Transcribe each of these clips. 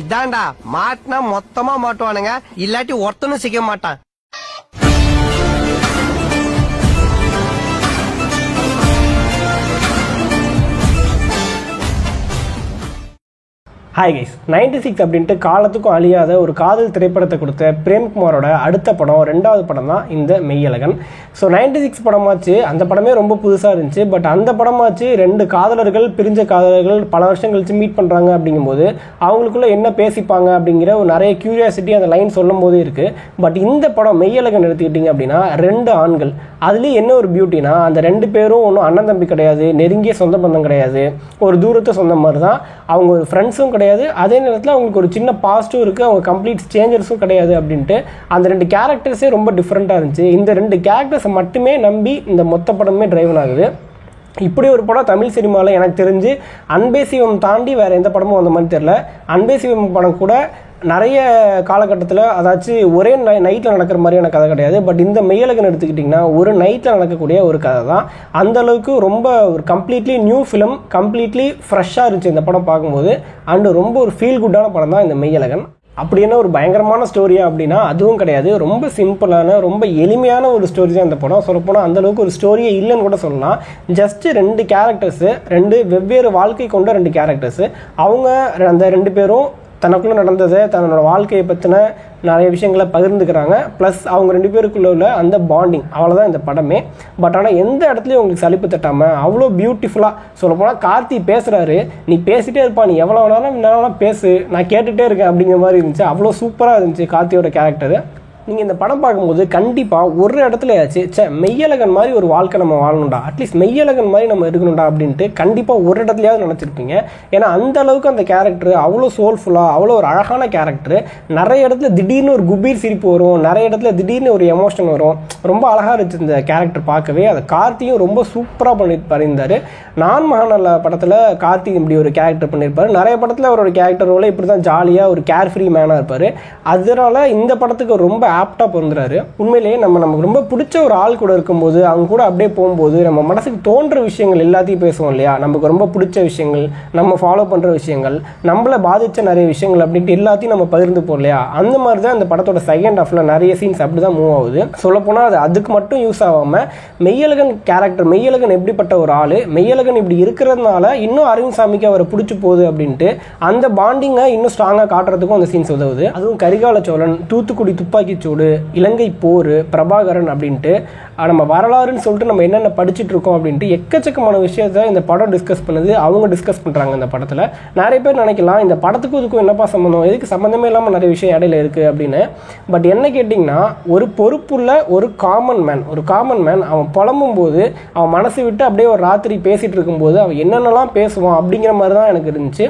இதான்டா மாட்டினா மொத்தமா மாட்டுவானுங்க, இல்லாட்டி ஒருத்தனும் சிக்க மாட்டான். ஹாய் கைஸ், 96 அப்படின்ட்டு காலத்துக்கும் அழியாத ஒரு காதல் திரைப்படத்தை கொடுத்த பிரேம்குமாரோட அடுத்த படம், ரெண்டாவது படம் தான் இந்த மெய்யழகன். ஸோ 96 படமாச்சு, அந்த படமே ரொம்ப புதுசாக இருந்துச்சு. பட் அந்த படமாச்சு ரெண்டு காதலர்கள், பிரிஞ்ச காதலர்கள் பல வருஷம் கழிச்சு மீட் பண்ணுறாங்க அப்படிங்கும்போது அவங்களுக்குள்ள என்ன பேசிப்பாங்க அப்படிங்கிற ஒரு நிறைய க்யூரியாசிட்டி அந்த லைன் சொல்லும் போதே இருக்குது. பட் இந்த படம் மெய்யழகன் எடுத்துக்கிட்டிங்க அப்படின்னா ரெண்டு ஆண்கள், அதுலேயும் என்ன ஒரு பியூட்டினா அந்த ரெண்டு பேரும் ஒன்றும் அண்ணன் தம்பி கிடையாது, நெருங்கிய சொந்த பந்தம் கிடையாது, ஒரு தூரத்தை சொந்த மாதிரி தான். அவங்க ஒரு ஃப்ரெண்ட்ஸும் கிடையாது, அதே நேரத்தில் அவங்களுக்கு ஒரு சின்ன பாசிட்டிவ் இருக்குது, அவங்க கம்ப்ளீட் ஸ்ட்ரேஞ்சர்ஸும் கிடையாது அப்படின்ட்டு அந்த ரெண்டு கேரக்டர்ஸே ரொம்ப டிஃப்ரெண்ட்டாக இருந்துச்சு. இந்த ரெண்டு கேரக்டர்ஸை மட்டுமே நம்பி இந்த மொத்த படமே டிரைவன் ஆகுது. இப்படி ஒரு படம் தமிழ் சினிமாவில் எனக்கு தெரிஞ்சு அன்பே சிவம் தாண்டி வேறு எந்த படமும் அந்த மாதிரி தெரில. அன்பே சிவம் படம் கூட நிறைய காலகட்டத்தில் அதாச்சும் ஒரே நைட்டில் நடக்கிற மாதிரியான கதை கிடையாது. பட் இந்த மெய்யழகன் எடுத்துக்கிட்டிங்கன்னா ஒரு நைட்டில் நடக்கக்கூடிய ஒரு கதை தான். அந்தளவுக்கு ரொம்ப ஒரு கம்ப்ளீட்லி நியூ ஃபிலிம், கம்ப்ளீட்லி ஃப்ரெஷ்ஷாக இருந்துச்சு இந்த படம் பார்க்கும்போது. அண்டு ரொம்ப ஒரு ஃபீல் குட்டான படம் தான் இந்த மெய்யழகன். அப்படி என்ன ஒரு பயங்கரமான ஸ்டோரியா அப்படின்னா அதுவும் கிடையாது. ரொம்ப சிம்பிளான, ரொம்ப எளிமையான ஒரு ஸ்டோரி தான் இந்த படம். சொல்லப்போனால் அந்தளவுக்கு ஒரு ஸ்டோரியே இல்லைன்னு கூட சொல்லலாம். ஜஸ்ட்டு ரெண்டு கேரக்டர்ஸு, ரெண்டு வெவ்வேறு வாழ்க்கை கொண்ட ரெண்டு கேரக்டர்ஸு, அவங்க அந்த ரெண்டு பேரும் தனக்குள்ளே நடந்ததை, தன்னோட வாழ்க்கையை பற்றின நிறைய விஷயங்களை பகிர்ந்துக்கிறாங்க. ப்ளஸ் அவங்க ரெண்டு பேருக்குள்ள உள்ள அந்த பாண்டிங், அவ்வளோதான் இந்த படமே. பட் ஆனால் எந்த இடத்துலையும் உங்களுக்கு சலிப்பு தட்டாமல் அவ்வளோ பியூட்டிஃபுல்லாக சொல்லப்போனால் கார்த்தி பேசுகிறாரு, நீ பேசிகிட்டே இருப்பா, நீ எவ்வளோ நேரம் பேசு, நான் கேட்டுகிட்டே இருக்கேன் அப்படிங்கிற மாதிரி இருந்துச்சு. அவ்வளோ சூப்பராக இருந்துச்சு கார்த்தியோட கேரக்டரு. நீங்கள் இந்த படம் பார்க்கும்போது கண்டிப்பாக ஒரு இடத்துலயாச்சு மெய்யழகன் மாதிரி ஒரு வாழ்க்கை நம்ம வாழணும்டா, அட்லீஸ்ட் மெய்யழகன் மாதிரி நம்ம இருக்கணும்டா அப்படின்ட்டு கண்டிப்பாக ஒரு இடத்துலையாவது நினச்சிருப்பீங்க. ஏன்னா அந்த அளவுக்கு அந்த கேரக்டர் அவ்வளோ சோல்ஃபுல்லாக, அவ்வளோ ஒரு அழகான கேரக்டர். நிறைய இடத்துல திடீர்னு ஒரு குபீர் சிரிப்பு வரும், நிறைய இடத்துல திடீர்னு ஒரு எமோஷன் வரும். ரொம்ப அழகாக இருந்துச்சு இந்த கேரக்டர் பார்க்கவே. அதை கார்த்தியும் ரொம்ப சூப்பராக பண்ணியிருந்தார். நான் மகாநல்ல படத்தில் கார்த்தி இப்படி ஒரு கேரக்டர் பண்ணியிருப்பார். நிறைய படத்தில் அவரோட கேரக்டர் ரோல இப்படி தான் ஜாலியாக ஒரு கேர் ஃப்ரீ மேனாக இருப்பார். அதனால இந்த படத்துக்கு ரொம்ப ஆப்டாக பொருந்துறாரு. உண்மையிலேயே நமக்கு ரொம்ப பிடிச்ச ஒரு ஆள் கூட இருக்கும்போது, அவங்க கூட அப்படியே போகும்போது நம்ம மனசுக்கு தோன்ற விஷயங்கள் எல்லாத்தையும் பேசுவோம் இல்லையா. நமக்கு ரொம்ப பிடிச்ச விஷயங்கள், நம்ம ஃபாலோ பண்ணுற விஷயங்கள், நம்மளை பாதித்த நிறைய விஷயங்கள் அப்படின்ட்டு எல்லாத்தையும் நம்ம பகிர்ந்துப்போம் இல்லையா. அந்த மாதிரி தான் இந்த படத்தோட செகண்ட் ஹாஃபில் நிறைய சீன்ஸ் அப்படி தான் மூவ் ஆகுது. சொல்லப்போனால் அது அதுக்கு மட்டும் யூஸ் ஆகாமல் மெய்யழகன் கேரக்டர், மெய்யழகன் எப்படிப்பட்ட ஒரு ஆள், மெய்யழகன் இப்படி இருக்கிறதுனால இன்னும் அரவிந்த் சாமிக்கு அவரை பிடிச்சி போகுது அப்படின்ட்டு அந்த பாண்டிங்கை இன்னும் ஸ்ட்ராங்காக காட்டுறதுக்கும் அந்த சீன்ஸ் உதவுது. அதுவும் கரிகால சோழன், தூத்துக்குடி துப்பாக்கிச்சூடு, இலங்கை போர், பிரபாகரன் அப்படின்ட்டு நம்ம வரலாறுன்னு சொல்லிட்டு நம்ம என்னென்ன படிச்சுட்டு இருக்கோம் அப்படின்ட்டு எக்கச்சக்கமான விஷயத்த இந்த படம் டிஸ்கஸ் பண்ணுது. அவங்க டிஸ்கஸ் பண்ணுறாங்க இந்த படத்தில். நிறைய பேர் நினைக்கலாம் இந்த படத்துக்கும் இதுக்கும் என்னப்பா சம்மந்தம், எதுக்கு சம்மந்தமே இல்லாமல் நிறைய விஷயம் இடையில இருக்குது அப்படின்னு. பட் என்ன கேட்டிங்கன்னா, ஒரு பொறுப்புள்ள ஒரு காமன் மேன் அவன் புலம்பும் போது, அவன் மனசு விட்டு அப்படியே ஒரு ராத்திரி பேசிகிட்டு இருக்கும்போது அவன் என்னென்னலாம் பேசுவான் அப்படிங்கிற மாதிரி தான் எனக்கு இருந்துச்சு.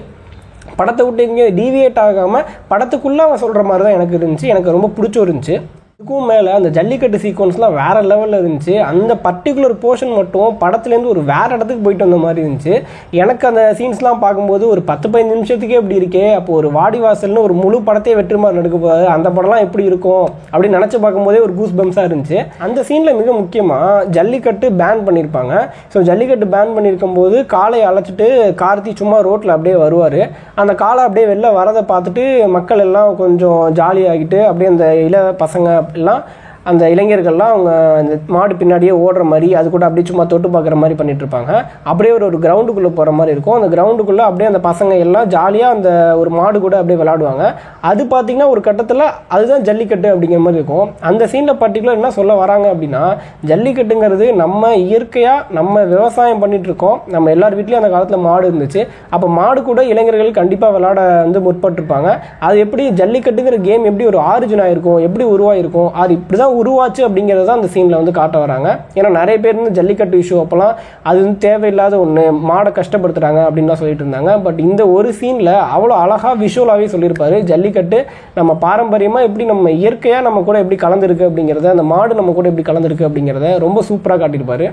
படத்தை விட்டு எங்கேயும் டீவியேட் ஆகாமல் படத்துக்குள்ளே அவன் சொல்கிற மாதிரி தான் எனக்கு இருந்துச்சு. எனக்கு ரொம்ப பிடிச்சிருந்துச்சு. இதுக்கும் மேலே அந்த ஜல்லிக்கட்டு சீக்வன்ஸ்லாம் வேறு லெவலில் இருந்துச்சு. அந்த பர்டிகுலர் போர்ஷன் மட்டும் படத்துலேருந்து ஒரு வேறு இடத்துக்கு போயிட்டு வந்த மாதிரி இருந்துச்சு. எனக்கு அந்த சீன்ஸ்லாம் பார்க்கும்போது ஒரு 10-15 நிமிஷத்துக்கே எப்படி இருக்கே, அப்போ ஒரு வாடிவாசல்னு ஒரு முழு படத்தையே வெற்றிமாறன் எடுக்க போகுது, அந்த படம்லாம் எப்படி இருக்கும் அப்படின்னு நினச்சி பார்க்கும்போதே ஒரு கூஸ் பம்ஸாக இருந்துச்சு. அந்த சீனில் மிக முக்கியமாக ஜல்லிக்கட்டு பேன் பண்ணியிருப்பாங்க. ஸோ ஜல்லிக்கட்டு பேன் பண்ணியிருக்கும் போது காளையை அழைச்சிட்டு கார்த்தி சும்மா ரோட்டில் அப்படியே வருவார். அந்த காளை அப்படியே வெளில வரதை பார்த்துட்டு மக்கள் எல்லாம் கொஞ்சம் ஜாலியாகிட்டு அப்படியே அந்த இள பசங்க எல்லாம், அந்த இளைஞர்கள்லாம் அவங்க அந்த மாடு பின்னாடியே ஓடுற மாதிரி, அது கூட அப்படியே சும்மா தொட்டு பார்க்குற மாதிரி பண்ணிட்டு இருப்பாங்க. அப்படியே ஒரு கிரவுண்டுக்குள்ளே போகிற மாதிரி இருக்கும். அந்த கிரவுண்டுக்குள்ளே அப்படியே அந்த பசங்க எல்லாம் ஜாலியாக அந்த ஒரு மாடு கூட அப்படியே விளையாடுவாங்க. அது பார்த்திங்கன்னா ஒரு கட்டத்தில் அதுதான் ஜல்லிக்கட்டு அப்படிங்கிற மாதிரி இருக்கும். அந்த சீனில் பர்டிகுலர் என்ன சொல்ல வராங்க அப்படின்னா, ஜல்லிக்கட்டுங்கிறது நம்ம இயற்கையாக நம்ம விவசாயம் பண்ணிட்டு இருக்கோம். நம்ம எல்லார் வீட்லேயும் அந்த காலத்தில் மாடு இருந்துச்சு. அப்போ மாடு கூட இளைஞர்கள் கண்டிப்பாக விளையாட முற்பட்டிருப்பாங்க. அது எப்படி ஜல்லிக்கட்டுங்கிற கேம் எப்படி ஒரு ஆரிஜின் ஆகிருக்கும், எப்படி உருவாயிருக்கும், அது இப்படி தான் உருவாச்சு அப்படிங்கிறத அந்த சீனில் காட்ட வராங்க. ஏன்னா நிறைய பேர் ஜல்லிக்கட்டு இஷ்யூ அப்போலாம் அது தேவையில்லாத ஒன்று, மாடை கஷ்டப்படுத்துகிறாங்க அப்படின்னு தான் சொல்லிட்டு இருந்தாங்க. பட் இந்த ஒரு சீனில் அவ்வளோ அழகாக விஷுவலாகவே சொல்லியிருப்பாரு. ஜல்லிக்கட்டு நம்ம பாரம்பரியமாக எப்படி, நம்ம இயற்கையாக நம்ம கூட எப்படி கலந்துருக்கு அப்படிங்கிறத, அந்த மாடு நம்ம கூட எப்படி கலந்துருக்கு அப்படிங்கிறத ரொம்ப சூப்பராக காட்டியிருப்பாரு.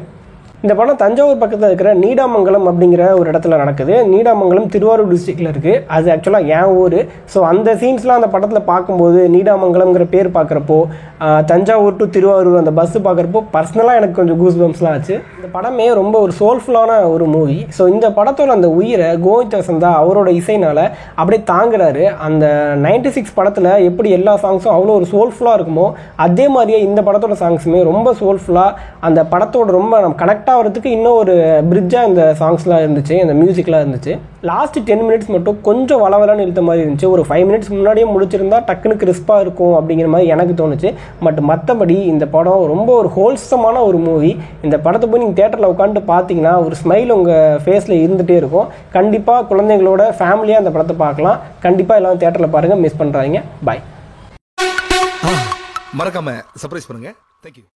இந்த படம் தஞ்சாவூர் பக்கத்தில் இருக்கிற நீடாமங்கலம் அப்படிங்கிற ஒரு இடத்துல நடக்குது. நீடாமங்கலம் திருவாரூர் டிஸ்ட்ரிக்டில் இருக்குது. அது ஆக்சுவலாக என் ஊர். ஸோ அந்த சீன்ஸ்லாம் அந்த படத்தில் பார்க்கும்போது நீடாமங்கலம்ங்கிற பேர் பார்க்குறப்போ, தஞ்சாவூர் டு திருவாரூர் அந்த பஸ்ஸு பார்க்குறப்போ பர்சனலாக எனக்கு கொஞ்சம் கூஸ் பம்ப்ஸ்லாம் ஆச்சு. இந்த படமே ரொம்ப ஒரு சோல்ஃபுல்லான ஒரு மூவி. ஸோ இந்த படத்தோட அந்த உயிரை கோவிந்த் வசந்தா அவரோட இசைனால் அப்படியே தாங்குறாரு. அந்த 96 படத்தில் எப்படி எல்லா சாங்ஸும் அவ்வளோ ஒரு சோல்ஃபுல்லாக இருக்குமோ அதே மாதிரியே இந்த படத்தோட சாங்ஸுமே ரொம்ப சோல்ஃபுல்லாக அந்த படத்தோட ரொம்ப நம்ம கனெக்ட் ஆகிறதுக்கு இன்னும் ஒரு பிரிட்ஜாக இந்த சாங்ஸ்லாம் இருந்துச்சு, இந்த மியூசிக்லாம் இருந்துச்சு. லாஸ்ட் 10 மினிட்ஸ் மட்டும் கொஞ்சம் வளவலான்னு இழுத்த மாதிரி இருந்துச்சு. ஒரு 5 மினிட்ஸ் முன்னாடியே முடிச்சிருந்தா டக்குன்னு கிறிஸ்பாக இருக்கும் அப்படிங்கிற மாதிரி எனக்கு தோணுச்சு. பட் மற்றபடி இந்த படம் ரொம்ப ஒரு ஹோல்சமான ஒரு மூவி. இந்த படத்தை போய் நீங்கள் தேட்டரில் உட்காந்து பார்த்தீங்கன்னா ஒரு ஸ்மைல் உங்கள் ஃபேஸில் இருந்துகிட்டே இருக்கும். கண்டிப்பாக குழந்தைங்களோட ஃபேமிலியாக அந்த படத்தை பார்க்கலாம். கண்டிப்பாக எல்லாம் தேட்டரில் பாருங்கள், மிஸ் பண்ணுறாங்க. பாய். மறக்காம சர்ப்ரைஸ் பண்ணுங்க. தேங்க்யூ.